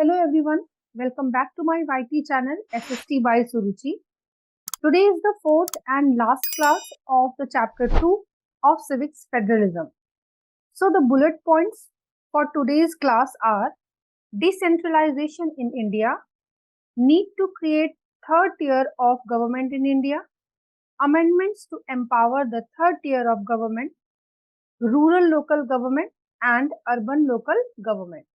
Hello everyone, welcome back to my YT channel SST by Suruchi. Today is the fourth and last class of the chapter 2 of Civics Federalism. So the bullet points for today's class are decentralization in India, need to create third tier of government in India, amendments to empower the third tier of government, rural local government and urban local government.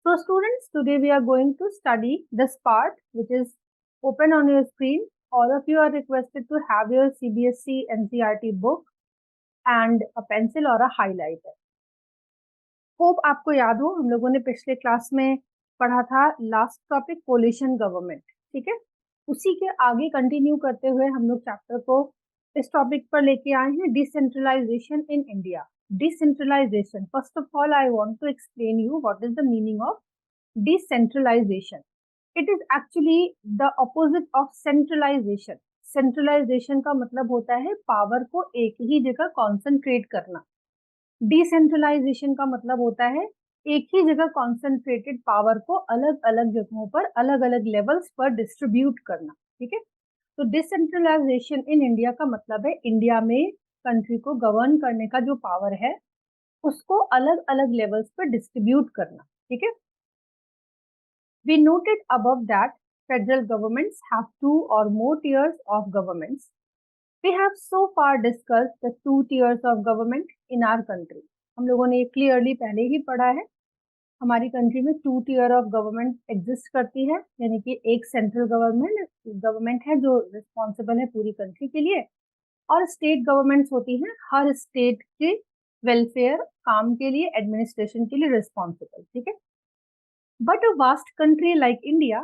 So students, today we are going to study this part which is open on your screen. All of you are requested to have your CBSE NCERT book and a pencil or a highlighter. Hope आपको याद हो, हम लोगों ने पिछले class में पढ़ा था लास्ट टॉपिक कोलिशन गवर्नमेंट, ठीक है। उसी के आगे कंटिन्यू करते हुए हम लोग चैप्टर को इस टॉपिक पर लेके आए हैं, decentralization in India. Decentralization. First of all, I want to explain you what is the meaning of decentralization. It is actually the opposite of centralization. Centralization का मतलब होता है पावर को एक ही जगह कॉन्सेंट्रेट करना। डिसेंट्रलाइजेशन का मतलब होता है एक ही जगह कॉन्सेंट्रेटेड पावर को अलग अलग जगहों पर अलग अलग लेवल्स पर डिस्ट्रीब्यूट करना, ठीक है। तो डिसेंट्रलाइजेशन इन इंडिया का मतलब है इंडिया में कंट्री को गवर्न करने का जो पावर है उसको अलग अलग लेवल्स पर डिस्ट्रीब्यूट करना, ठीक है। We noted above that federal governments have two or more tiers of governments. We have so far discussed the two tiers of government in our country. हम लोगों ने क्लियरली पहले ही पढ़ा है, हमारी कंट्री में two tier of government exist करती है, यानी कि एक सेंट्रल गवर्नमेंट है जो रिस्पॉन्सिबल है पूरी कंट्री के लिए, और स्टेट गवर्नमेंट्स होती हैं हर स्टेट के वेलफेयर काम के लिए, एडमिनिस्ट्रेशन के लिए रिस्पॉन्सिबल, ठीक है। But a vast country like India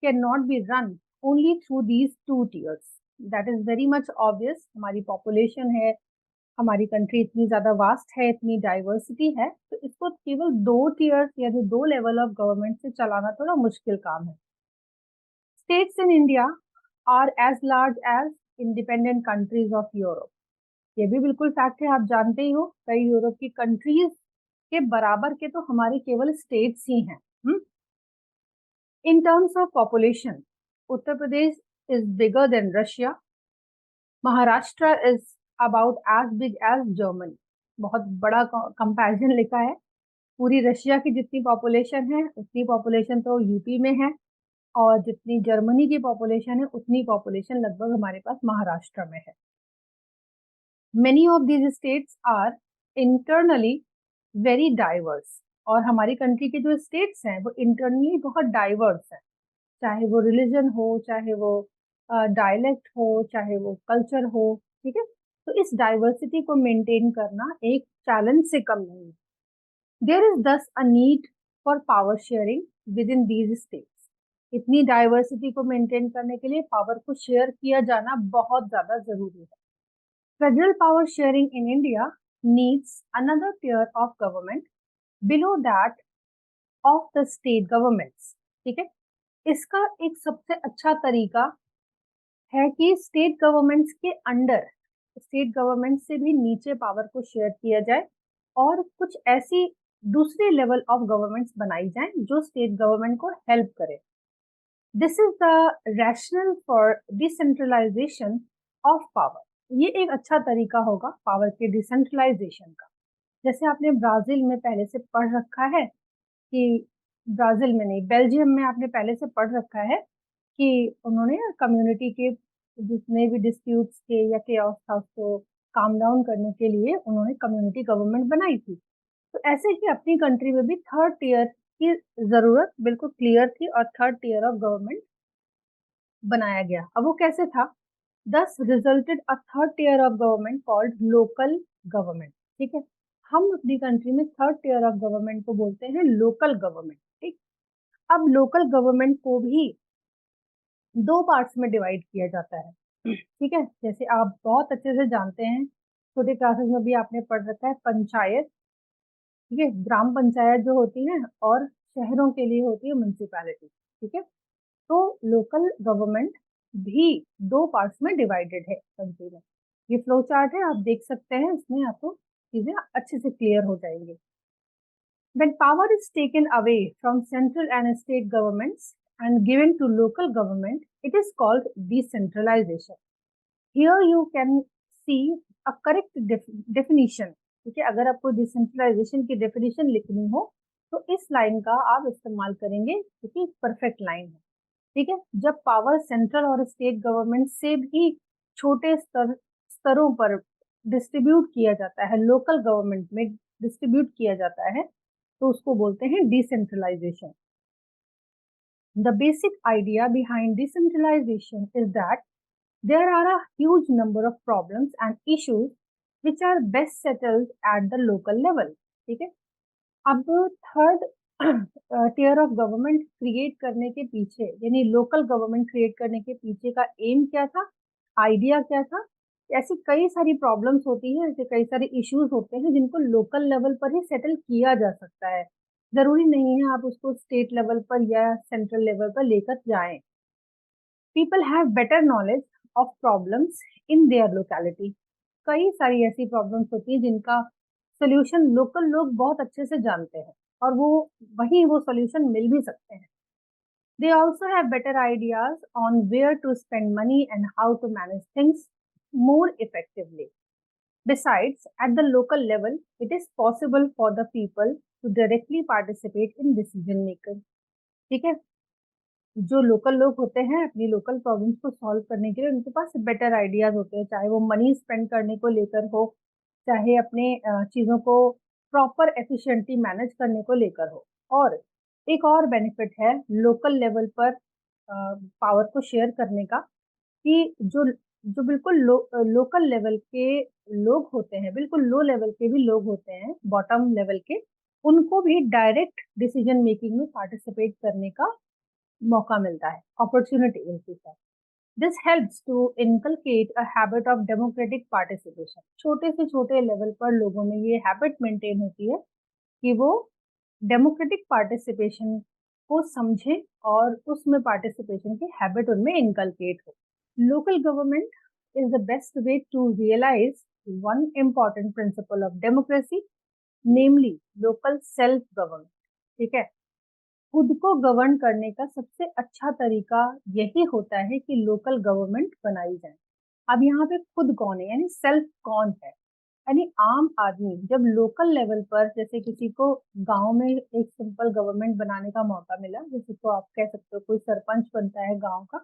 can not be run only through these two tiers. That is very much obvious. हमारी पॉपुलेशन है, हमारी कंट्री इतनी ज्यादा वास्ट है, इतनी डाइवर्सिटी है, तो इसको केवल दो टियर्स या दो लेवल ऑफ गवर्नमेंट से चलाना थोड़ा मुश्किल काम है। States in India are as large as independent countries of Europe. ये भी बिल्कुल फैक्ट है, आप जानते ही हो, कई यूरोप की कंट्रीज के बराबर के तो हमारे केवल स्टेट्स ही हैं। In terms of population, Uttar Pradesh is bigger than Russia, Maharashtra is about as big as Germany. बहुत बड़ा कंपैरिजन लिखा है, पूरी रशिया की जितनी पॉपुलेशन है उतनी पॉपुलेशन तो यूपी में है, और जितनी जर्मनी की पॉपुलेशन है उतनी पॉपुलेशन लगभग हमारे पास महाराष्ट्र में है। Many of these states are internally very diverse, और हमारी कंट्री के जो स्टेट्स हैं वो इंटरनली बहुत डाइवर्स हैं, चाहे वो रिलीजन हो, चाहे वो डायलेक्ट हो, चाहे वो कल्चर हो, ठीक है। तो इस डाइवर्सिटी को मेंटेन करना एक चैलेंज से कम नहीं है। देयर इज दस a need for power sharing with in these states. इतनी डाइवर्सिटी को मेंटेन करने के लिए पावर को शेयर किया जाना बहुत ज्यादा जरूरी है। Federal power sharing in India needs another tier of government below that of the state governments, ठीक है। इसका एक सबसे अच्छा तरीका है कि स्टेट गवर्नमेंट्स के अंडर, स्टेट गवर्नमेंट से भी नीचे पावर को शेयर किया जाए और कुछ ऐसी दूसरी लेवल ऑफ गवर्नमेंट्स बनाई जाए जो स्टेट गवर्नमेंट को हेल्प करे। This is the rational for decentralization of power. ये एक अच्छा तरीका होगा पावर के डिसेंट्रलाइजेशन का। जैसे आपने ब्राजील में पहले से पढ़ रखा है कि, ब्राजील में नहीं, बेल्जियम में आपने पहले से पढ़ रखा है कि उन्होंने कम्युनिटी के जितने भी डिस्प्यूट्स थे या केओस था उसको काम डाउन करने के लिए उन्होंने कम्युनिटी गवर्नमेंट बनाई थी। तो ऐसे ही अपनी कंट्री में भी थर्ड टियर की जरूरत बिल्कुल क्लियर थी और थर्ड टियर ऑफ गवर्नमेंट बनाया गया। अब वो कैसे था? Thus resulted a third tier of government called local government, ठीक है। हम अपनी कंट्री में थर्ड टियर ऑफ गवर्नमेंट को बोलते हैं लोकल गवर्नमेंट, ठीक। अब लोकल गवर्नमेंट को भी दो पार्ट्स में डिवाइड किया जाता है, ठीक है। जैसे आप बहुत अच्छे से जानते हैं, छोटे क्लासेस में भी आपने पढ़ रखा है, पंचायत, ठीक है, ग्राम पंचायत जो होती है, और शहरों के लिए होती है म्यूनिसिपैलिटी, ठीक है। तो लोकल गवर्नमेंट भी दो पार्ट्स में डिवाइडेड है कंट्री में। ये फ्लो चार्ट है, आप देख सकते हैं, इसमें आपको चीजें अच्छे से क्लियर हो जाएंगी। When power is taken away from central and state governments and given to local government, it is called decentralization. Here you can see a correct definition. ठीक है, अगर आपको डिसेंट्रलाइजेशन की डेफिनेशन लिखनी हो तो इस लाइन का आप इस्तेमाल करेंगे क्योंकि परफेक्ट लाइन है. ठीक है, जब पावर सेंट्रल और स्टेट गवर्नमेंट से भी छोटे स्तरों पर डिस्ट्रीब्यूट किया जाता है, लोकल गवर्नमेंट में डिस्ट्रीब्यूट किया जाता है, तो उसको बोलते हैं decentralisation. The basic idea behind decentralization is that there are a huge number of problems and issues which are best settled at the local level. ठीक है, अब third tier of government create करने के पीछे, यानी लोकल गवर्नमेंट क्रिएट करने के पीछे का एम क्या था, आइडिया क्या था. ऐसी कई सारी प्रॉब्लम्स होती हैं, ऐसे कई सारे इश्यूज होते हैं जिनको लोकल लेवल पर ही सेटल किया जा सकता है. जरूरी नहीं है आप उसको स्टेट लेवल पर या सेंट्रल लेवल पर लेकर जाएं. People have better knowledge of problems in their locality. कई सारी ऐसी प्रॉब्लम्स होती हैं जिनका सोल्यूशन लोकल लोग बहुत अच्छे से जानते हैं और वो सोल्यूशन मिल भी सकते हैं. They also have better ideas on where to spend money and how to manage things more effectively. Besides, at the local level, it is possible for the people to directly participate in decision making. ठीक है, जो local लोग होते हैं अपनी local problems को solve करने के लिए उनके पास बेटर आइडियाज होते हैं, चाहे वो मनी स्पेंड करने को लेकर हो, चाहे अपने चीज़ों को प्रॉपर एफिशिएंटली मैनेज करने को लेकर हो. और एक और बेनिफिट है लोकल लेवल पर पावर को शेयर करने का, कि जो जो बिल्कुल लोकल लेवल के लोग होते हैं, बिल्कुल लो लेवल के भी लोग होते हैं, बॉटम लेवल के, उनको भी डायरेक्ट डिसीजन मेकिंग में पार्टिसिपेट करने का मौका मिलता है, अपॉर्चुनिटी मिलती है. This helps to inculcate a habit of democratic participation. छोटे से छोटे लेवल पर लोगों में ये हैबिट मेंटेन होती है कि वो डेमोक्रेटिक पार्टिसिपेशन को समझें और उसमें पार्टिसिपेशन की हैबिट उनमें इनकलकेट हो. Local government is the best way to realize one important principle of democracy, namely local self government. ठीक है, खुद को गवर्न करने का सबसे अच्छा तरीका यही होता है कि लोकल गवर्नमेंट बनाई जाए. अब यहाँ पे खुद कौन है, यानी सेल्फ कौन है, यानी आम आदमी. जब लोकल लेवल पर जैसे किसी को गांव में एक सिंपल गवर्नमेंट बनाने का मौका मिला, जैसे तो आप कह सकते हो कोई सरपंच बनता है गांव का,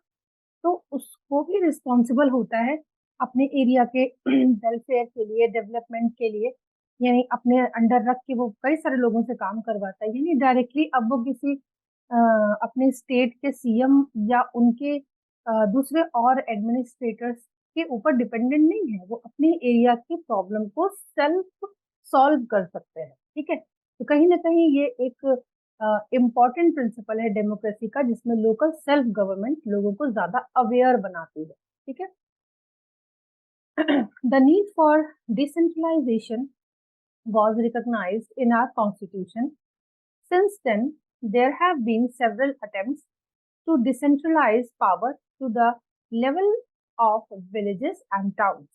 तो उसको भी रिस्पॉन्सिबल होता है अपने एरिया के वेलफेयर के लिए, डेवलपमेंट के लिए, यानी अपने अंडर रख के वो कई सारे लोगों से काम करवाता है. यानी डायरेक्टली अब वो किसी अपने स्टेट के सीएम या उनके दूसरे और एडमिनिस्ट्रेटर्स के ऊपर डिपेंडेंट नहीं है, वो अपने एरिया की प्रॉब्लम को सेल्फ सॉल्व कर सकते हैं. ठीक है, तो कहीं ना कहीं ये एक इम्पॉर्टेंट प्रिंसिपल है डेमोक्रेसी का, जिसमें लोकल सेल्फ गवर्नमेंट लोगों को ज्यादा अवेयर बनाती है. ठीक है, the need for decentralization was recognized in our constitution. Since then, there have been several attempts to decentralize power to the level of villages and towns.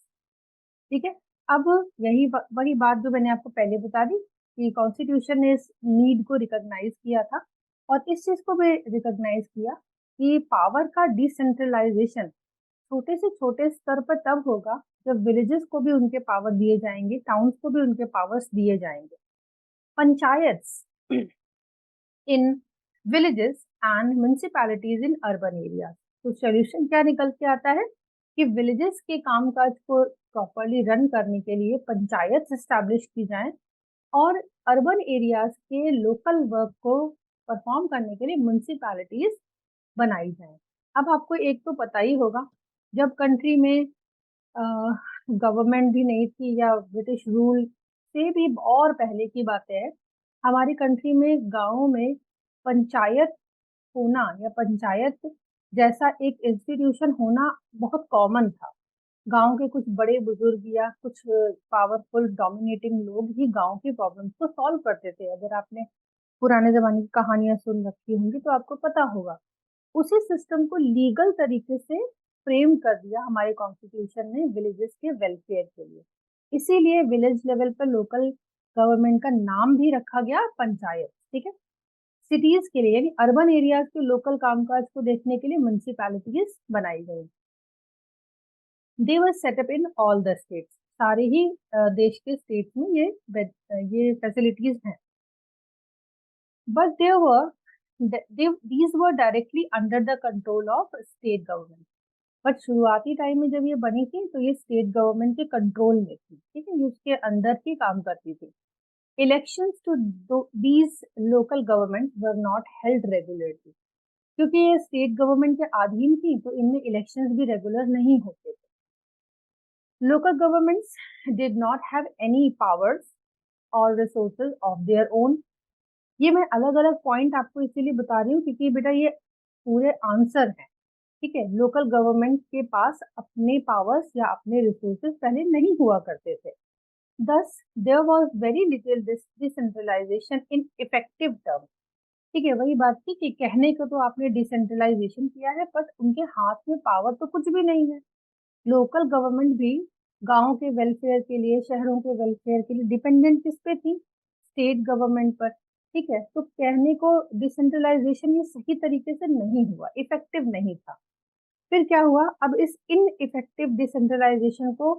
ठीक है, अब वही बात जो मैंने आपको पहले बता दी कि कॉन्स्टिट्यूशन ने इस नीड को रिकॉग्नाइज किया था और इस चीज को भी रिकॉग्नाइज किया कि पावर का डिसेंट्रलाइजेशन छोटे से छोटे स्तर पर तब होगा जब विलेजेस को भी उनके पावर दिए जाएंगे, टाउन्स को भी उनके पावर्स दिए जाएंगे. Panchayats in villages and municipalities in urban areas. तो सोल्यूशन क्या निकल के आता है कि विलेजेस के कामकाज को प्रॉपरली रन करने के लिए पंचायत एस्टैब्लिश की जाए और अर्बन एरियाज के लोकल वर्क को परफॉर्म करने के लिए म्यूनिसिपैलिटीज बनाई जाए. अब आपको एक तो पता ही होगा, जब कंट्री में गवर्नमेंट भी नहीं थी या ब्रिटिश रूल से भी और पहले की बातें हैं, हमारी कंट्री में गाँव में पंचायत होना या पंचायत जैसा एक इंस्टीट्यूशन होना बहुत कॉमन था. गांव के कुछ बड़े बुजुर्ग या कुछ पावरफुल डोमिनेटिंग लोग ही गांव की प्रॉब्लम्स को सॉल्व करते थे. अगर आपने पुराने जमाने की कहानियां सुन रखी होंगी तो आपको पता होगा. उसी सिस्टम को लीगल तरीके से फ्रेम कर दिया हमारे कॉन्स्टिट्यूशन ने विलेजेस के वेलफेयर के लिए. इसीलिए विलेज लेवल पर लोकल गवर्नमेंट का नाम भी रखा गया पंचायत, ठीक है। सिटीज के लिए यानी अर्बन एरियाज के लोकल कामकाज को देखने के लिए म्युनिसिपैलिटीज बनाई गई। They were set up in all the states, सारे ही देश के स्टेट्स में ये फैसिलिटीज हैं। But these were directly under the control of state government. But शुरुआती टाइम में जब ये बनी थी तो ये स्टेट गवर्नमेंट के कंट्रोल में थी, ठीक है, ये उसके अंदर ही काम करती थी। Elections to these local government were not held regularly, क्योंकि ये स्टेट गवर्नमेंट के अधीन थी तो इनमें इलेक्शंस भी रेगुलर नहीं होते थे। Local governments did not have any powers और रिसोर्सेज ऑफ देयर ओन। ये मैं अलग अलग पॉइंट आपको इसीलिए बता रही हूँ क्योंकि बेटा ये पूरे आंसर है, ठीक है। लोकल गवर्नमेंट के पास अपने पावर्स या अपने रिसोर्सेज पहले नहीं हुआ करते थे। Thus, there was very little decentralization in effective terms. ठीक है, वही बात थी कि कहने को तो आपने डिसेंट्रलाइजेशन किया है बट उनके हाथ में पावर तो कुछ भी नहीं है। लोकल गवर्नमेंट भी गांव के वेलफेयर के लिए, शहरों के वेलफेयर के लिए डिपेंडेंट किस पे थी? स्टेट गवर्नमेंट पर, ठीक है। तो कहने को डिसेंट्रलाइजेशन ये सही तरीके से नहीं हुआ, इफेक्टिव नहीं था। फिर क्या हुआ? अब इस इनइफेक्टिव डिसेंट्रलाइजेशन को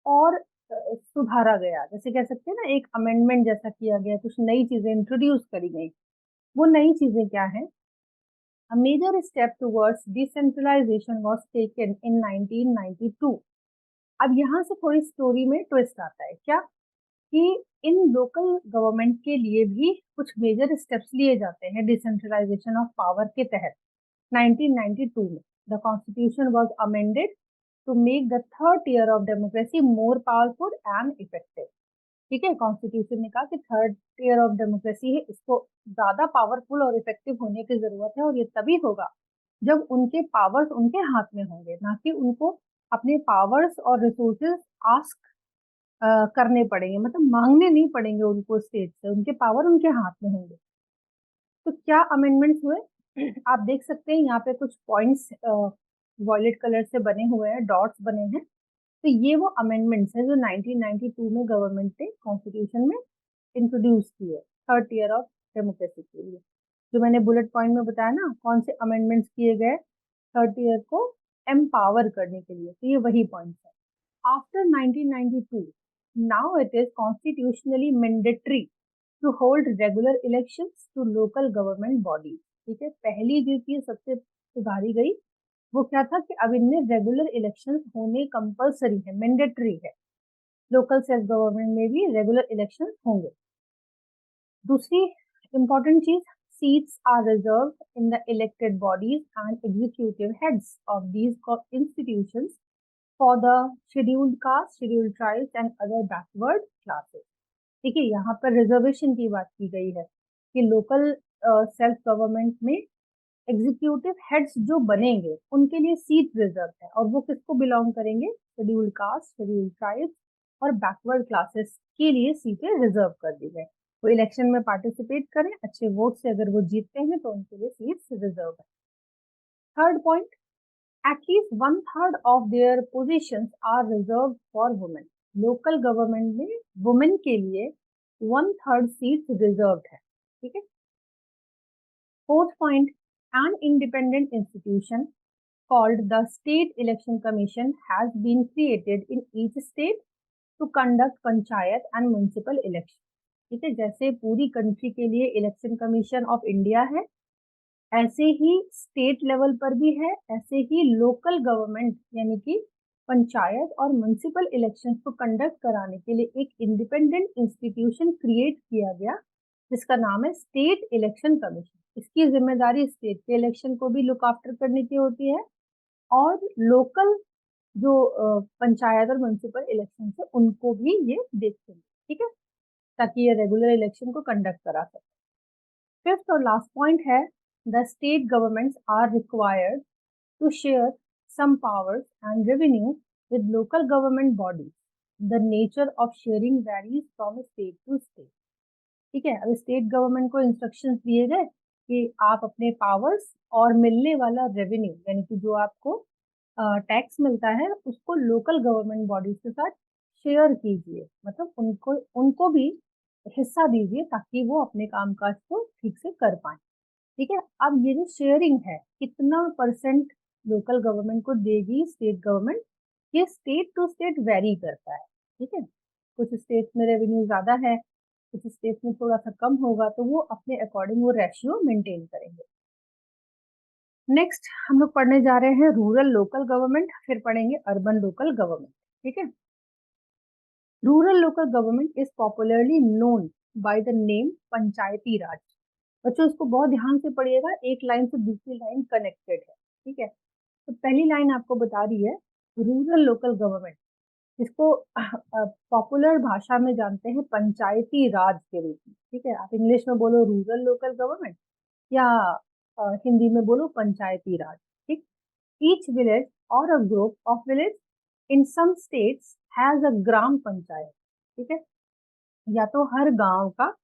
और सुधारा गया, जैसे कह सकते हैं ना एक अमेंडमेंट जैसा किया गया, कुछ नई चीजें इंट्रोड्यूस करी गई। वो नई चीजें क्या है? A major step towards decentralization was taken in 1992. अब यहाँ से थोड़ी स्टोरी में ट्विस्ट आता है, क्या कि इन लोकल गवर्नमेंट के लिए भी कुछ मेजर स्टेप्स लिए जाते हैं डिसेंट्रलाइजेशन ऑफ पावर के तहत। 1992 में the constitution was amended to make the third tier of democracy more powerful and effective. ठीक है, कॉन्स्टिट्यूशन ने कहा कि थर्ड टियर ऑफ डेमोक्रेसी है, इसको ज्यादा पावरफुल और इफेक्टिव होने की जरूरत है और ये तभी होगा जब उनके पावर्स उनके हाथ में होंगे, ना कि उनको अपने पावर्स और रिसोर्सेज आस्क करने पड़ेंगे, मतलब मांगने नहीं पड़ेंगे उनको स्टेट से, उनके पावर उनके हाथ में होंगे। तो क्या अमेंडमेंट्स हुए? आप देख सकते हैं यहाँ पे कुछ पॉइंट्स वॉयलेट कलर से बने हुए हैं, डॉट्स बने हैं। तो ये वो अमेंडमेंट्स हैं जो 1992 में गवर्नमेंट ने कॉन्स्टिट्यूशन में इंट्रोड्यूस किए थर्ड टियर ऑफ डेमोक्रेसी के लिए। जो मैंने बुलेट पॉइंट में बताया ना कौन से अमेंडमेंट्स किए गए थर्ड टियर को एम्पावर करने के लिए, तो ये वही पॉइंट्स है। After 1992 now it is constitutionally mandatory to hold regular elections to local government bodies. ठीक है, पहली जो चीज सबसे सुधारी गई वो क्या था कि अब इनमें रेगुलर इलेक्शंस होने कंपलसरी है, मैंडेटरी है। लोकल सेल्फ गवर्नमेंट में भी रेगुलर इलेक्शंस होंगे। दूसरी इंपॉर्टेंट चीज, seats are reserved in the elected bodies and executive heads of these institutions for the scheduled caste, scheduled tribes and other backward classes. ठीक है, यहाँ पर रिजर्वेशन की बात की गई है कि लोकल सेल्फ गवर्नमेंट में एग्जीक्यूटिव हेड्स जो बनेंगे उनके लिए सीट रिजर्व है और वो किसको बिलोंग करेंगे? शेड्यूल्ड कास्ट, शेड्यूल्ड ट्राइब्स और बैकवर्ड क्लासेस के लिए सीटें रिजर्व कर दी गई। वो इलेक्शन में पार्टिसिपेट करें, अच्छे वोट से अगर वो जीतते हैं तो उनके लिए सीट्स रिजर्व है। Third point, at least 1/3 of their positions are reserve for women. Local government में वुमेन के लिए 1/3 सीट रिजर्व है, ठीक है। Fourth point, an independent institution called the State Election Commission has been created in each state to conduct panchayat and municipal election. ठीक है, जैसे पूरी कंट्री के लिए इलेक्शन कमीशन ऑफ इंडिया है ऐसे ही स्टेट लेवल पर भी है, ऐसे ही लोकल गवर्नमेंट यानी कि पंचायत और म्युनिसिपल इलेक्शंस को कंडक्ट कराने के लिए एक इंडिपेंडेंट इंस्टीट्यूशन क्रिएट किया गया जिसका नाम है स्टेट इलेक्शन कमीशन। इसकी जिम्मेदारी स्टेट के इलेक्शन को भी लुक आफ्टर करने की होती है और लोकल जो पंचायत और म्युनिसिपल इलेक्शन है उनको भी ये देखते हैं, ठीक है, ताकि ये रेगुलर इलेक्शन को कंडक्ट करा सके। फिफ्थ और लास्ट पॉइंट है, the state governments are required to share some powers and revenue with local government bodies. The nature of sharing varies from state to state. ठीक है, अब स्टेट गवर्नमेंट को instructions दिए गए कि आप अपने पावर्स और मिलने वाला रेवेन्यू यानी कि जो आपको टैक्स मिलता है उसको लोकल गवर्नमेंट बॉडीज के साथ शेयर कीजिए, मतलब उनको भी हिस्सा दीजिए ताकि वो अपने कामकाज को ठीक से कर पाए। ठीक है, अब ये जो शेयरिंग है, कितना परसेंट लोकल गवर्नमेंट को देगी स्टेट गवर्नमेंट, ये स्टेट टू स्टेट वेरी करता है। ठीक है, कुछ स्टेट में रेवेन्यू ज्यादा है, कुछ स्टेट में थोड़ा सा कम होगा, तो वो अपने अकॉर्डिंग वो रेशियो मेंटेन करेंगे। नेक्स्ट हम लोग पढ़ने जा रहे हैं रूरल लोकल गवर्नमेंट, फिर पढ़ेंगे अर्बन लोकल गवर्नमेंट। ठीक है, rural local government is popularly known by the name Panchayati Raj. बच्चों इसको बहुत ध्यान से पढ़िएगा, एक लाइन से दूसरी लाइन कनेक्टेड है। ठीक है, तो पहली लाइन आपको बता रही है रूरल लोकल गवर्नमेंट, इसको पॉपुलर भाषा में जानते हैं पंचायती राज के रूप में। ठीक है, आप इंग्लिश में बोलो रूरल लोकल गवर्नमेंट या हिंदी में बोलो पंचायती राज। ठीक, ईच विलेज और a group of village in some states has a Gram Panchayat. ठीक है, या तो हर गांव का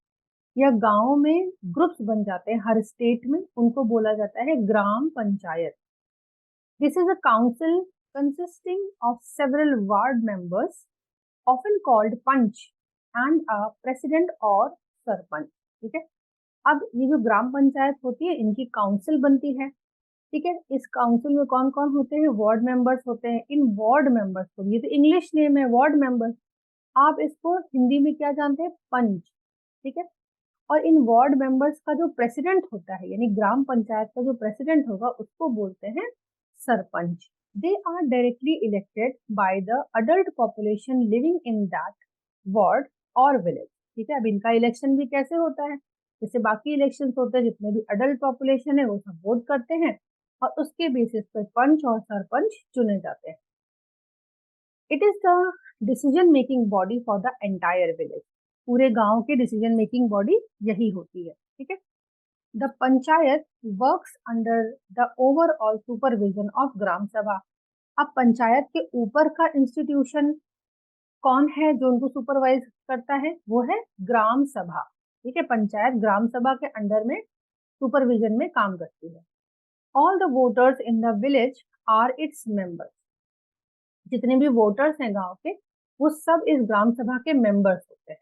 या गांव में ग्रुप्स बन जाते हैं हर स्टेट में, उनको बोला जाता है Gram Panchayat. This is a council consisting of several ward members, often called panch and a president और सरपंच। ठीक है, अब ये जो ग्राम पंचायत होती है इनकी काउंसिल बनती है। ठीक है, इस काउंसिल में कौन कौन होते हैं, वार्ड मेंबर्स होते हैं। इन वार्ड मेंबर्स को, ये तो इंग्लिश नेम है वार्ड मेंबर्स, आप इसको हिंदी में क्या जानते हैं, पंच। ठीक है, और इन वार्ड मेंबर्स का जो प्रेसिडेंट होता है, यानी ग्राम पंचायत का जो प्रेसिडेंट होगा, उसको बोलते हैं sarpanch. They are directly elected by the adult population living in that ward और विलेज। ठीक है, अब इनका इलेक्शन भी कैसे होता है, जैसे बाकी इलेक्शन होते हैं, जितने भी अडल्ट पॉपुलेशन है वो सब वोट करते हैं और उसके बेसिस पर पंच और सरपंच चुने जाते हैं। It is the decision making body for the entire village, पूरे गांव के डिसीजन मेकिंग बॉडी यही होती है। ठीक है, the panchayat works under the overall supervision of Gram Sabha. अब पंचायत के ऊपर का इंस्टीट्यूशन कौन है जो उनको सुपरवाइज करता है, वो है ग्राम सभा। ठीक है, पंचायत ग्राम सभा के अंडर में सुपरविजन में काम करती है। All the voters in the village are its members, जितने भी वोटर्स हैं गांव के, वो सब इस ग्राम सभा के मेंबर्स होते हैं।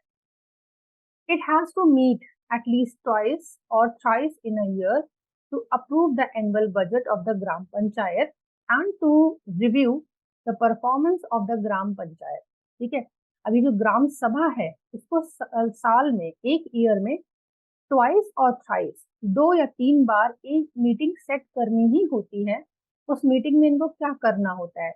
It has to meet at least twice or thrice in a year to approve the annual budget of the Gram Panchayat and to review the performance of the Gram Panchayat। ठीक है, अभी जो ग्राम सभा है इसको साल में, एक ईयर में ट्वाइस और थ्राइस, 2 या 3 बार एक मीटिंग सेट करनी ही होती है। उस मीटिंग में इनको क्या करना होता है,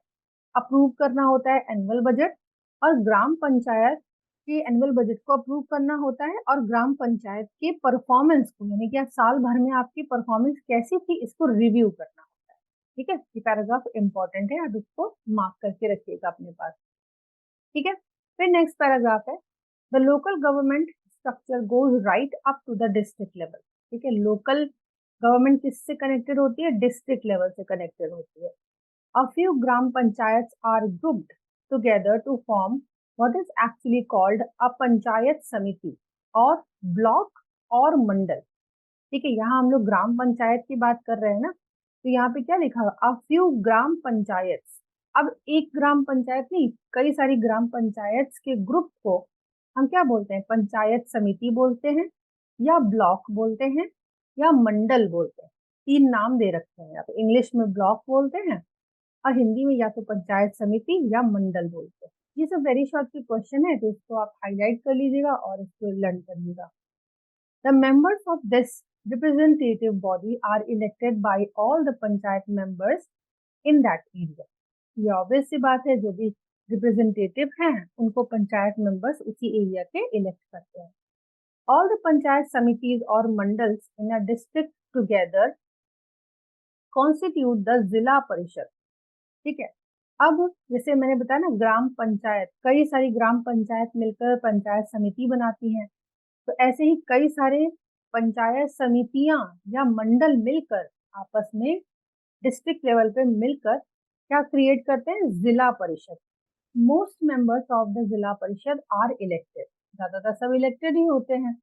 अप्रूव करना होता है एनुअल बजट, और ग्राम पंचायत के एनुअल बजट को अप्रूव करना होता है, और ग्राम पंचायत के परफॉर्मेंस को, यानी कि आप साल भर में आपकी परफॉर्मेंस कैसी थी, इसको रिव्यू करना होता है। ठीक है, ये पैराग्राफ इंपॉर्टेंट है, आप इसको मार्क करके रखिएगा अपने पास। ठीक है, फिर नेक्स्ट पैराग्राफ है the local government structure goes right up to the district level. ठीक है, लोकल गवर्नमेंट किससे कनेक्टेड होती है, डिस्ट्रिक्ट लेवल से कनेक्टेड होती है। A few gram panchayats are grouped together to form what is actually called a panchayat samiti और block और मंडल। ठीक है, यहाँ हम लोग ग्राम पंचायत की बात कर रहे हैं ना, तो यहाँ पे क्या लिखा हुआ, a few ग्राम पंचायत। अब एक ग्राम पंचायत नहीं, कई सारी ग्राम पंचायत के ग्रुप को हम क्या बोलते हैं, पंचायत समिति बोलते हैं, या ब्लॉक बोलते हैं, या मंडल बोलते हैं। 3 नाम दे रखे हैं, या तो इंग्लिश में ब्लॉक बोलते हैं और हिंदी में या तो पंचायत समिति या मंडल बोलते हैं। ये सब वेरी शॉर्ट की क्वेश्चन है, तो इसको आप हाईलाइट कर लीजिएगा और इसको लर्न करिएगा। The members of this representative body are elected by all the panchayat members in that area. ये ऑब्वियस सी बात है, जो भी रिप्रेजेंटेटिव हैं उनको पंचायत मेंबर्स उसी एरिया के इलेक्ट करते हैं। ऑल द पंचायत समितिज और mandals in a district together constitute the Zila Parishad. ठीक है, अब जैसे मैंने बताया ना, ग्राम पंचायत, कई सारी ग्राम पंचायत मिलकर पंचायत समिति बनाती हैं, तो ऐसे ही कई सारे पंचायत समितियां या मंडल मिलकर आपस में डिस्ट्रिक्ट लेवल पे मिलकर क्या क्रिएट करते हैं, जिला परिषद। Most members of the Zila परिषद आर इलेक्टेड, ज्यादातर सब इलेक्टेड ही होते हैं।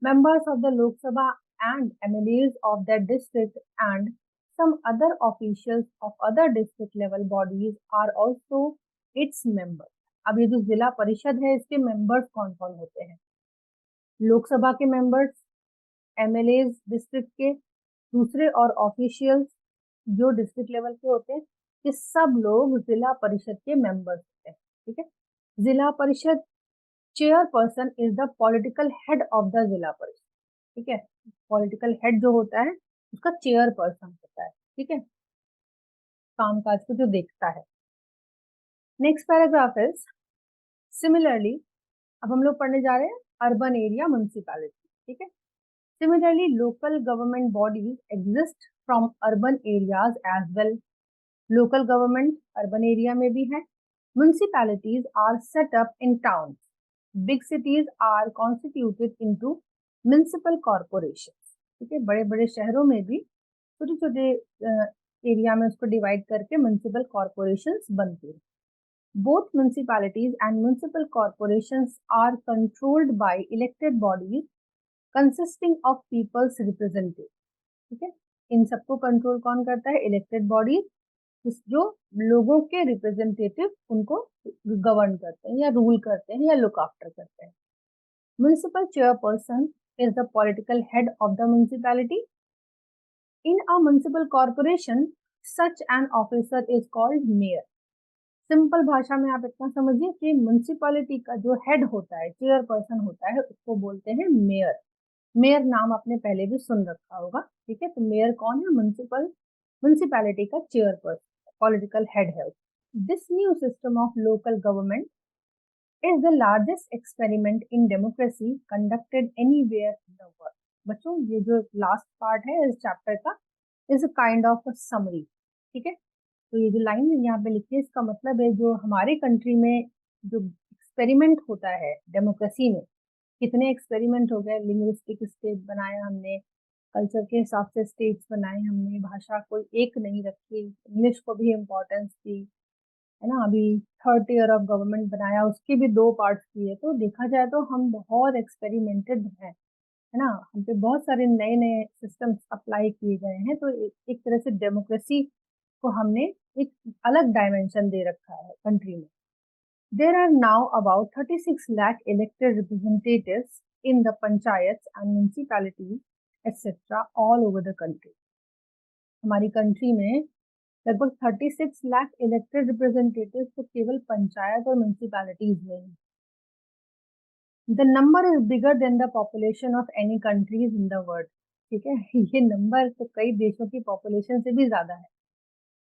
Members of the Lok Sabha and MLAs of that district and some other officials of other district level bodies are also its members। अब ये जो जिला परिषद है इसके मेंबर्स कौन कौन होते हैं, लोकसभा के मेंबर्स, एमएलएज डिस्ट्रिक्ट के, दूसरे और ऑफिशियल्स जो डिस्ट्रिक्ट लेवल के होते हैं, ये सब लोग जिला परिषद के मेंबर्स होते हैं। ठीक है, जिला परिषद chairperson is the political head of the Zila Parishad. ठीक है, पॉलिटिकल हेड जो होता है उसका चेयरपर्सन होता है। ठीक है, कामकाज को जो देखता है। नेक्स्ट पैराग्राफ इज सिमिलरली, अब हम लोग पढ़ने जा रहे हैं अर्बन एरिया म्युनिसिपैलिटी। ठीक है, similarly local government bodies exist from urban areas as well. Local government urban area में भी है। Municipalities are set up in town. Big cities are constituted into municipal corporation. ठीक है, बड़े बड़े शहरों में भी छोटे छोटे एरिया में उसको डिवाइड करके म्युनिसिपल कॉर्पोरेशन बनती है। Both municipalities and municipal corporations are controlled by elected bodies consisting of people's representatives. ठीक है, इन सबको कंट्रोल कौन करता है? इलेक्टेड बॉडीज, जो लोगों के रिप्रेजेंटेटिव उनको गवर्न करते हैं या रूल करते हैं या लुक आफ्टर करते हैं। Municipal chairperson is the political head of the municipality. In a municipal corporation such an officer is called mayor. Simple भाषा में आप इतना समझिए कि म्युनिसिपैलिटी का जो हेड होता है, चेयरपर्सन होता है, उसको बोलते हैं मेयर। मेयर नाम आपने पहले भी सुन रखा होगा। ठीक है, तो मेयर कौन है? म्युनिसिपैलिटी का चेयरपर्सन, पॉलिटिकल हेड है। This new system of local government is the largest experiment in democracy conducted anywhere in the world. बच्चों, ये जो लास्ट पार्ट है इस चैप्टर का is a kind of a summary. ठीक है, तो ये जो लाइन यहाँ पे लिखी है इसका मतलब है जो हमारे कंट्री में जो एक्सपेरिमेंट होता है डेमोक्रेसी में, कितने एक्सपेरिमेंट हो गए। लिंग्विस्टिक स्टेट बनाया हमने, कल्चर के हिसाब से स्टेट्स बनाए हमने, भाषा कोई एक नहीं रखी, इंग्लिश को भी इम्पोर्टेंस दी, है ना। अभी थर्ड टियर ऑफ गवर्नमेंट बनाया, उसके भी दो पार्ट्स किए। तो देखा जाए तो हम बहुत एक्सपेरिमेंटेड हैं, है ना। हम पे बहुत सारे नए नए सिस्टम्स अप्लाई किए गए हैं। तो एक तरह से डेमोक्रेसी को हमने एक अलग डायमेंशन दे रखा है कंट्री में। There are now about 36 lakh elected representatives in the panchayat and municipalities etcetera all over the country. हमारी कंट्री में लगभग 36 लाख इलेक्टेड रिप्रेजेंटेटिव तो केवल पंचायत और म्यूनिसिपैलिटीज में है। The number is bigger then the population of any countries in the world. ठीक है, ये नंबर तो कई देशों की पॉपुलेशन से भी ज्यादा है।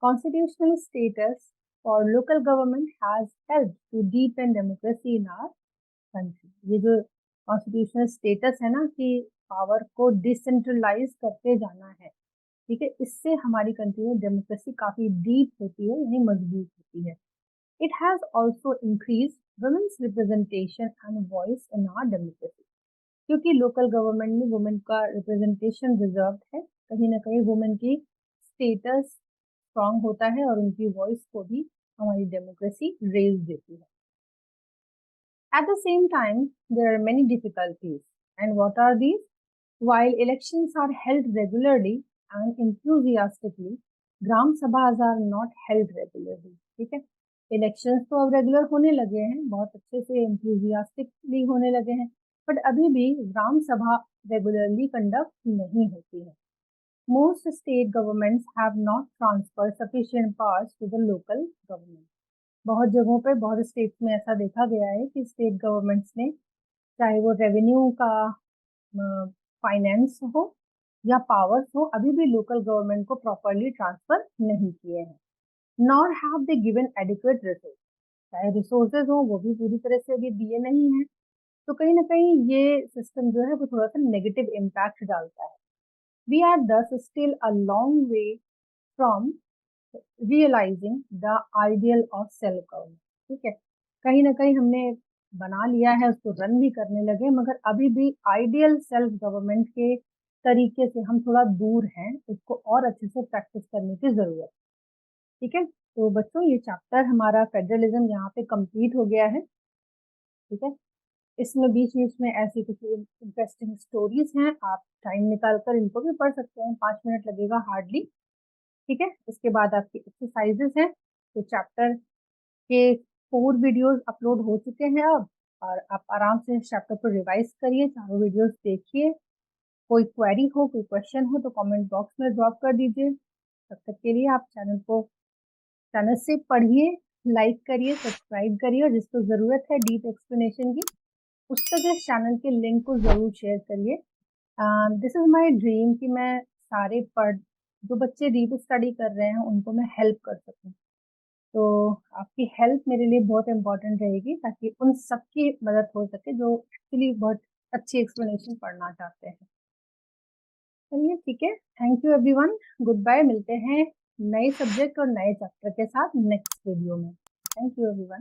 Constitutional status for local government has helped to deepen democracy in our country. ये जो कॉन्स्टिट्यूशनल स्टेटस है ना, कि पावर को डिसेंट्रलाइज करते जाना है, ठीक है, इससे हमारी कंट्री में डेमोक्रेसी काफी डीप होती है, यानी मजबूत होती है। It has also increase women's representation and voice in our democracy. क्योंकि लोकल गवर्नमेंट में वुमेन का रिप्रेजेंटेशन रिजर्व है, कहीं ना कहीं वुमेन की स्टेटस स्ट्रांग होता है और उनकी वॉइस को भी हमारी डेमोक्रेसी रेज देती है। At the same time, there are many difficulties. And what are these? While elections are held regularly and enthusiastically, gram sabhas are not held regularly. ठीक है, इलेक्शंस तो अब रेगुलर होने लगे हैं, बहुत अच्छे से enthusiastically होने लगे हैं, बट अभी भी ग्राम सभा रेगुलरली कंडक्ट नहीं होती है। Most state governments have not transferred sufficient powers to the local government. बहुत जगहों पे, बहुत स्टेट्स में ऐसा देखा गया है कि स्टेट गवर्नमेंट्स ने, चाहे वो रेवेन्यू का, फाइनेंस हो या पावर्स हो, अभी भी लोकल गवर्नमेंट को प्रॉपरली ट्रांसफर नहीं किए हैं। Nor have they given adequate resource, चाहे रिसोर्सेज हो वो भी पूरी तरह से अभी दिए नहीं है। तो कहीं ना कहीं ये सिस्टम जो है वो थोड़ा सा नेगेटिव इम्पैक्ट डालता है। We are thus still a long way from realizing the ideal of self government. ठीक है, कहीं ना कहीं हमने बना लिया है, उसको रन भी करने लगे, मगर अभी भी आइडियल सेल्फ गवर्नमेंट के तरीके से हम थोड़ा दूर हैं, उसको और अच्छे से प्रैक्टिस करने की जरूरत। ठीक है, तो बच्चों ये चैप्टर हमारा फेडरलिज्म यहाँ पे कंप्लीट हो गया है। ठीक है, इसमें बीच बीच में ऐसी कुछ इंटरेस्टिंग स्टोरीज हैं, आप टाइम निकाल कर इनको भी पढ़ सकते हैं, 5 मिनट लगेगा हार्डली। ठीक है, इसके बाद आपकी एक्सरसाइजेस हैं। तो चैप्टर के 4 वीडियोस अपलोड हो चुके हैं अब, और आप आराम से इस चैप्टर को रिवाइज करिए, चारों वीडियोस देखिए। कोई क्वेरी हो, कोई क्वेश्चन हो तो कमेंट बॉक्स में ड्रॉप कर दीजिए। तब तक के लिए आप चैनल से पढ़िए, लाइक करिए, सब्सक्राइब करिए, और जिसको ज़रूरत है डीप एक्सप्लेनेशन की उस तक इस चैनल के लिंक को ज़रूर शेयर करिए। दिस इज़ माय ड्रीम कि मैं सारे पढ़ जो बच्चे डीप स्टडी कर रहे हैं उनको मैं हेल्प कर सकूं। तो आपकी हेल्प मेरे लिए बहुत इम्पोर्टेंट रहेगी ताकि उन सबकी मदद हो सके जो एक्चुअली बहुत अच्छी एक्सप्लेनेशन पढ़ना चाहते हैं। चलिए ठीक है, thank you everyone, good bye. मिलते हैं नए सब्जेक्ट और नए चैप्टर के साथ नेक्स्ट वीडियो में। Thank you everyone.